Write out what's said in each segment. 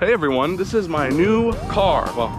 Hey everyone, this is my new car. Well,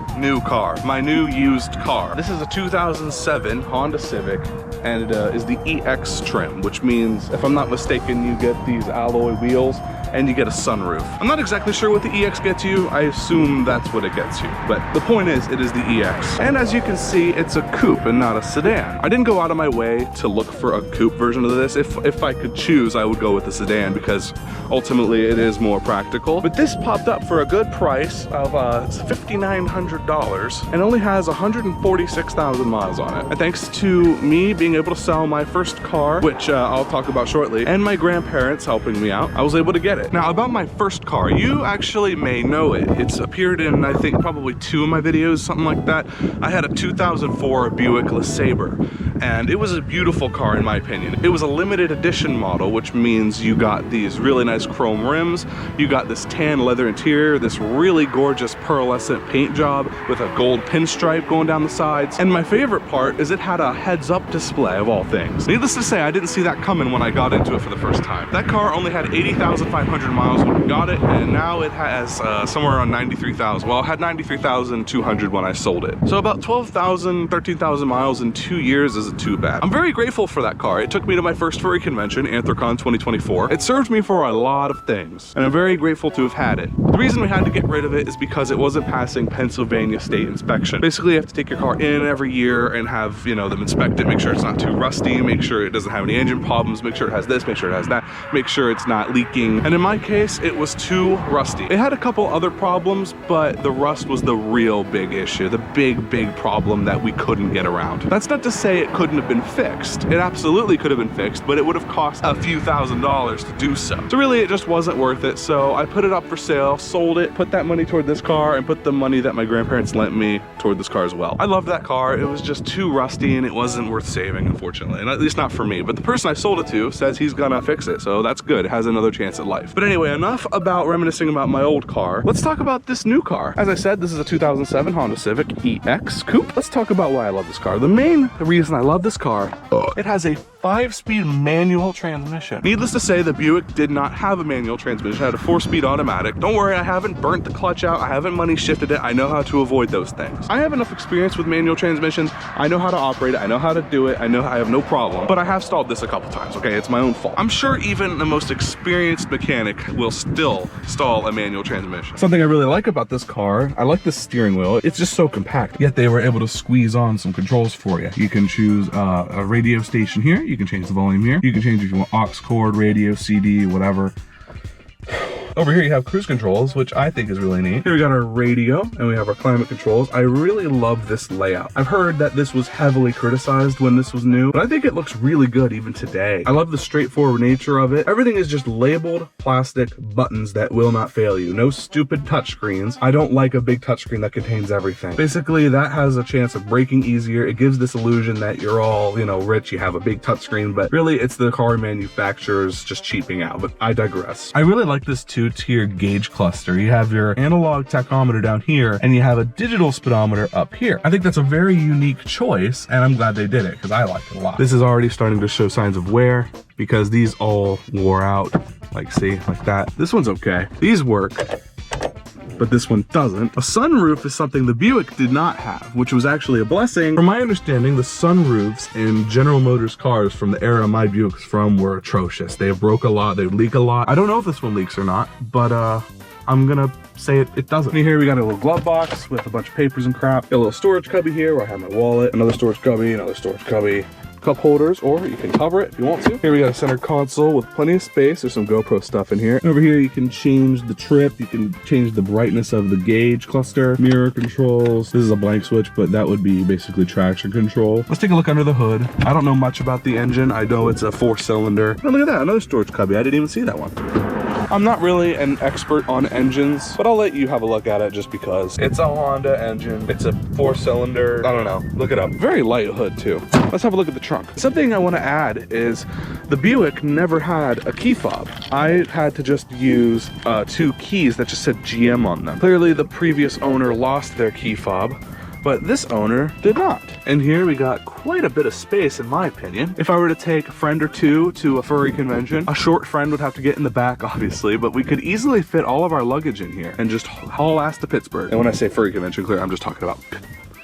my new used car. This is a 2007 Honda Civic, and it is the EX trim, which means, if I'm not mistaken, you get these alloy wheels and you get a sunroof. I'm not exactly sure what the EX gets you. I assume that's what it gets you. But the point is, it is the EX. And as you can see, it's a coupe and not a sedan. I didn't go out of my way to look for a coupe version of this. If I could choose, I would go with the sedan because ultimately it is more practical. But this popped up for a good price of $5,900 and only has 146,000 miles on it. And thanks to me being able to sell my first car, which I'll talk about shortly, and my grandparents helping me out, I was able to get it. Now, about my first car, you actually may know it. It's appeared in, I think, probably 2 of my videos, something like that. I had a 2004 Buick LeSabre, and it was a beautiful car in my opinion. It was a limited edition model, which means you got these really nice chrome rims, you got this tan leather interior, this really gorgeous pearlescent paint job with a gold pinstripe going down the sides, and my favorite part is it had a heads-up display of all things. Needless to say, I didn't see that coming when I got into it for the first time. That car only had 80,500 miles when we got it, and now it has somewhere around 93,000. Well, it had 93,200 when I sold it. So about 12,000, 13,000 miles in 2 years isn't too bad. I'm very grateful for that car. It took me to my first furry convention, Anthrocon 2024. It served me for a lot of things, and I'm very grateful to have had it. The reason we had to get rid of it is because it wasn't passing Pennsylvania state inspection. Basically, you have to take your car in every year and have, them inspect it, make sure it's not too rusty, make sure it doesn't have any engine problems, make sure it has this, make sure it has that, make sure it's not leaking. And in my case, it was too rusty. It had a couple other problems, but the rust was the real big issue, the big problem that we couldn't get around. That's not to say it couldn't have been fixed. It absolutely could have been fixed, but it would have cost a few $1,000s to do so. So really, it just wasn't worth it. So I put it up for sale, sold it, put that money toward this car, and put the money that my grandparents lent me toward this car as well. I loved that car. It was just too rusty and it wasn't worth saving, unfortunately. And at least not for me. But the person I sold it to says he's gonna fix it. So that's good. It has another chance at life. But anyway, enough about reminiscing about my old car. Let's talk about this new car. As I said, this is a 2007 Honda Civic EX coupe. Let's talk about why I love this car. The main reason I love this car, it has a 5-speed manual transmission. Needless to say, the Buick did not have a manual transmission. It had a 4-speed automatic. Don't worry, I haven't burnt the clutch out. I haven't money shifted it. I know how to avoid those things. I have enough experience with manual transmissions. I know how to operate it. I know how to do it. I know I have no problem. But I have stalled this a couple times, okay? It's my own fault. I'm sure even the most experienced mechanic will still stall a manual transmission. Something I really like about this car, I like the steering wheel. It's just so compact. Yet they were able to squeeze on some controls for you. You can choose a radio station here. You can change the volume here. You can change if you want aux cord, radio, CD, whatever. Over here you have cruise controls, which I think is really neat. Here we got our radio and we have our climate controls. I really love this layout. I've heard that this was heavily criticized when this was new, but I think it looks really good even today. I love the straightforward nature of it. Everything is just labeled plastic buttons that will not fail you. No stupid touchscreens. I don't like a big touchscreen that contains everything. Basically, that has a chance of breaking easier. It gives this illusion that you're all, rich, you have a big touchscreen, but really it's the car manufacturers just cheaping out, but I digress. I really like this two-tier gauge cluster. You have your analog tachometer down here and you have a digital speedometer up here. I think that's a very unique choice and I'm glad they did it because I like it a lot. This is already starting to show signs of wear because these all wore out. Like, see, like that. This one's okay. These work, but this one doesn't. A sunroof is something the Buick did not have, which was actually a blessing. From my understanding, the sunroofs in General Motors cars from the era my Buick's from were atrocious. They broke a lot, they leak a lot. I don't know if this one leaks or not, but I'm gonna say it doesn't. And here we got a little glove box with a bunch of papers and crap. Got a little storage cubby here where I have my wallet, another storage cubby, cup holders, or you can cover it if you want to. Here we got a center console with plenty of space. There's some GoPro stuff in here. Over here you can change the trip, you can change the brightness of the gauge cluster, mirror controls. This is a blank switch, but that would be basically traction control. Let's take a look under the hood. I don't know much about the engine. I know it's a 4-cylinder. Oh, look at that, another storage cubby. I didn't even see that one. I'm not really an expert on engines, but I'll let you have a look at it just because. It's a Honda engine. It's a 4-cylinder. I don't know. Look it up. Very light hood too. Let's have a look at the trunk. Something I want to add is the Buick never had a key fob. I had to just use 2 keys that just said GM on them. Clearly the previous owner lost their key fob. but this owner did not. And here we got quite a bit of space, in my opinion. If I were to take a friend or two to a furry convention, a short friend would have to get in the back, obviously, but we could easily fit all of our luggage in here and just haul ass to Pittsburgh. And when I say furry convention, clear, I'm just talking about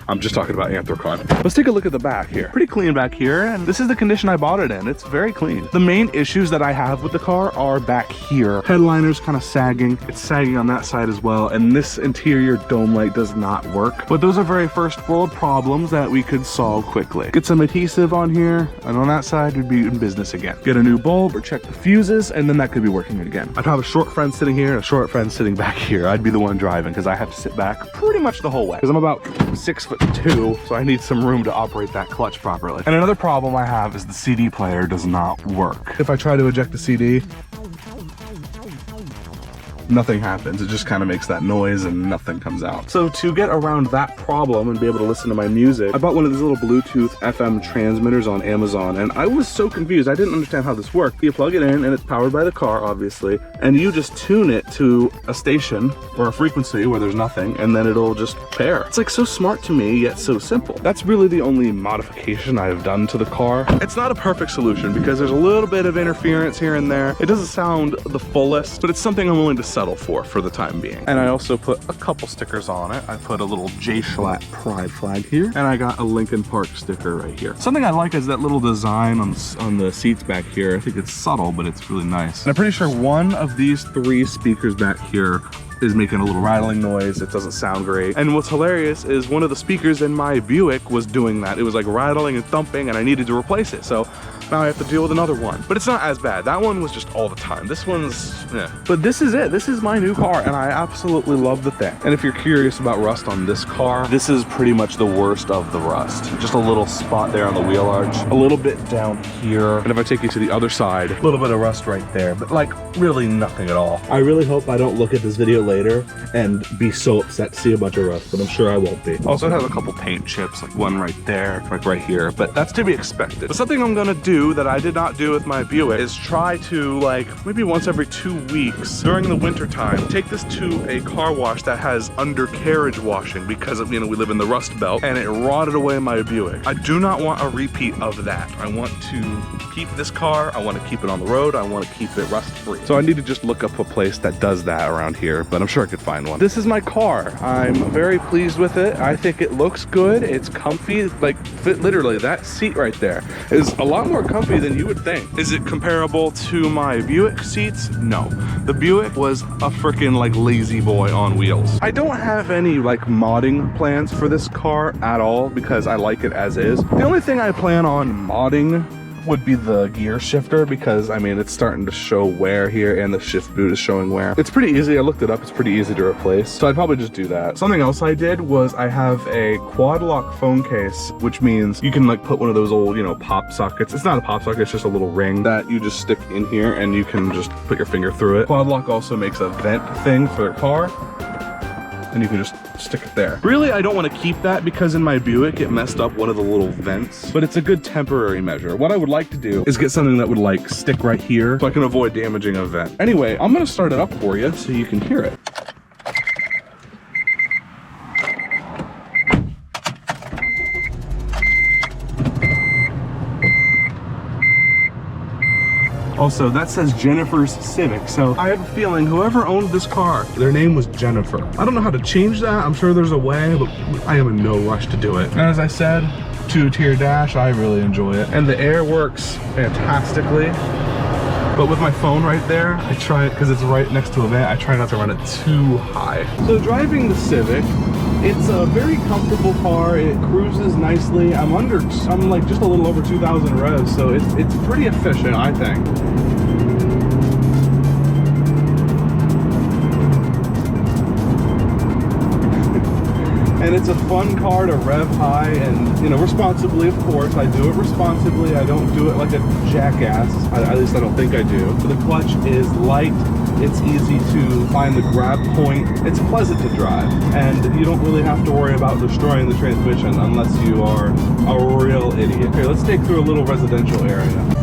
Anthrocon. Let's take a look at the back here. Pretty clean back here, and this is the condition I bought it in. It's very clean. The main issues that I have with the car are back here. Headliner's kind of sagging. It's sagging on that side as well, and this interior dome light does not work. But those are very first world problems that we could solve quickly. Get some adhesive on here, and on that side, we'd be in business again. Get a new bulb or check the fuses, and then that could be working again. I'd have a short friend sitting here and a short friend sitting back here. I'd be the one driving because I have to sit back pretty much the whole way because I'm about 6'2", so I need some room to operate that clutch properly. And another problem I have is the CD player does not work. If I try to eject the CD, nothing happens. It just kind of makes that noise and nothing comes out. So to get around that problem and be able to listen to my music, I bought one of these little Bluetooth FM transmitters on Amazon, and I was so confused. I didn't understand how this worked. You plug it in and it's powered by the car, obviously, and you just tune it to a station or a frequency where there's nothing, and then it'll just pair. It's like so smart to me, yet so simple. That's really the only modification I've done to the car. It's not a perfect solution because there's a little bit of interference here and there. It doesn't sound the fullest, but it's something I'm willing to settle for the time being. And I also put a couple stickers on it. I put a little J-Schlatt pride flag here, and I got a Lincoln Park sticker right here. Something I like is that little design on the seats back here. I think it's subtle, but it's really nice. And I'm pretty sure one of these 3 speakers back here is making a little rattling noise. It doesn't sound great. And what's hilarious is one of the speakers in my Buick was doing that. It was like rattling and thumping, and I needed to replace it. So now I have to deal with another one. But it's not as bad. That one was just all the time. This one's, yeah. But this is it. This is my new car, and I absolutely love the thing. And if you're curious about rust on this car, this is pretty much the worst of the rust. Just a little spot there on the wheel arch, a little bit down here. And if I take you to the other side, a little bit of rust right there, but like really nothing at all. I really hope I don't look at this video later and be so upset to see a bunch of rust, but I'm sure I won't be. Also, it has a couple paint chips, like one right there, like right here, but that's to be expected. But something I'm gonna do that I did not do with my Buick is try to, like, maybe once every 2 weeks during the winter time, take this to a car wash that has undercarriage washing because of, you know, we live in the Rust Belt, and it rotted away my Buick. I do not want a repeat of that. I want to keep this car. I want to keep it on the road. I want to keep it rust free. So I need to just look up a place that does that around here, but I'm sure I could find one. This is my car. I'm very pleased with it. I think it looks good. It's comfy. Like, literally that seat right there is a lot more comfy than you would think. Is it comparable to my Buick seats? No. The Buick was a freaking like lazy boy on wheels. I don't have any like modding plans for this car at all because I like it as is. The only thing I plan on modding would be the gear shifter because I mean it's starting to show wear here and the shift boot is showing wear. It's pretty easy. I looked it up. It's pretty easy to replace. So I'd probably just do that. Something else I did was I have a quad lock phone case, which means you can like put one of those old, you know, pop sockets. It's not a pop socket, it's just a little ring that you just stick in here and you can just put your finger through it. Quad lock also makes a vent thing for the car, and you can just stick it there. Really, I don't want to keep that because in my Buick, it messed up one of the little vents, but it's a good temporary measure. What I would like to do is get something that would like stick right here so I can avoid damaging a vent. Anyway, I'm gonna start it up for you so you can hear it. Also, that says Jennifer's Civic, so I have a feeling whoever owned this car, their name was Jennifer. I don't know how to change that. I'm sure there's a way, but I am in no rush to do it. And as I said, 2-tier dash, I really enjoy it. And the air works fantastically. But with my phone right there, I try it, because it's right next to a vent, I try not to run it too high. So driving the Civic, it's a very comfortable car. It cruises nicely. I'm like just a little over 2,000 revs, so it's pretty efficient, I think. And it's a fun car to rev high and, you know, responsibly, of course. I do it responsibly. I don't do it like a jackass. At least I don't think I do. But the clutch is light. It's easy to find the grab point. It's pleasant to drive. And you don't really have to worry about destroying the transmission unless you are a real idiot. Okay, let's take through a little residential area.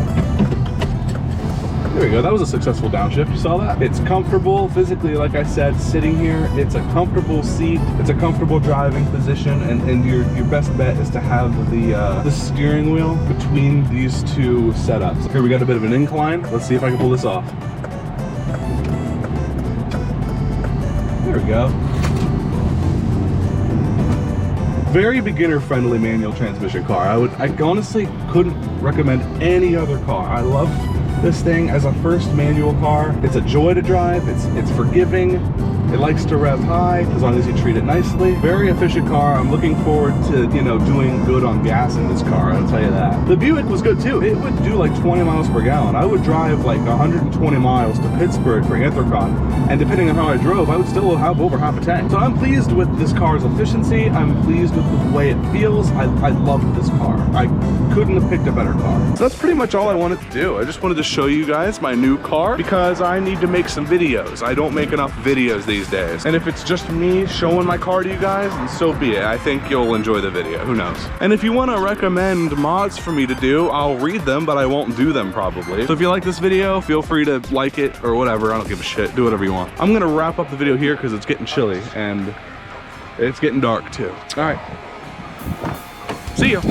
There we go, that was a successful downshift, you saw that? It's comfortable physically, like I said, sitting here. It's a comfortable seat, it's a comfortable driving position, and your best bet is to have the steering wheel between these two setups. Here we got a bit of an incline. Let's see if I can pull this off. There we go. Very beginner-friendly manual transmission car. I honestly couldn't recommend any other car. I love this thing as a first manual car. It's a joy to drive. It's forgiving. It likes to rev high as long as you treat it nicely. Very efficient car. I'm looking forward to, you know, doing good on gas in this car, I'll tell you that. The Buick was good too. It would do like 20 miles per gallon. I would drive like 120 miles to Pittsburgh for Anthrocon, and depending on how I drove, I would still have over half a tank. So I'm pleased with this car's efficiency. I'm pleased with the way it feels. I love this car. I couldn't have picked a better car. So that's pretty much all I wanted to do. I just wanted to show you guys my new car because I need to make some videos. I don't make enough videos these days. And if it's just me showing my car to you guys, then so be it. I think you'll enjoy the video, who knows. And if you want to recommend mods for me to do, I'll read them, but I won't do them probably. So if you like this video, feel free to like it or whatever. I don't give a shit, do whatever you want. I'm gonna wrap up the video here because it's getting chilly and it's getting dark too. All right, see ya.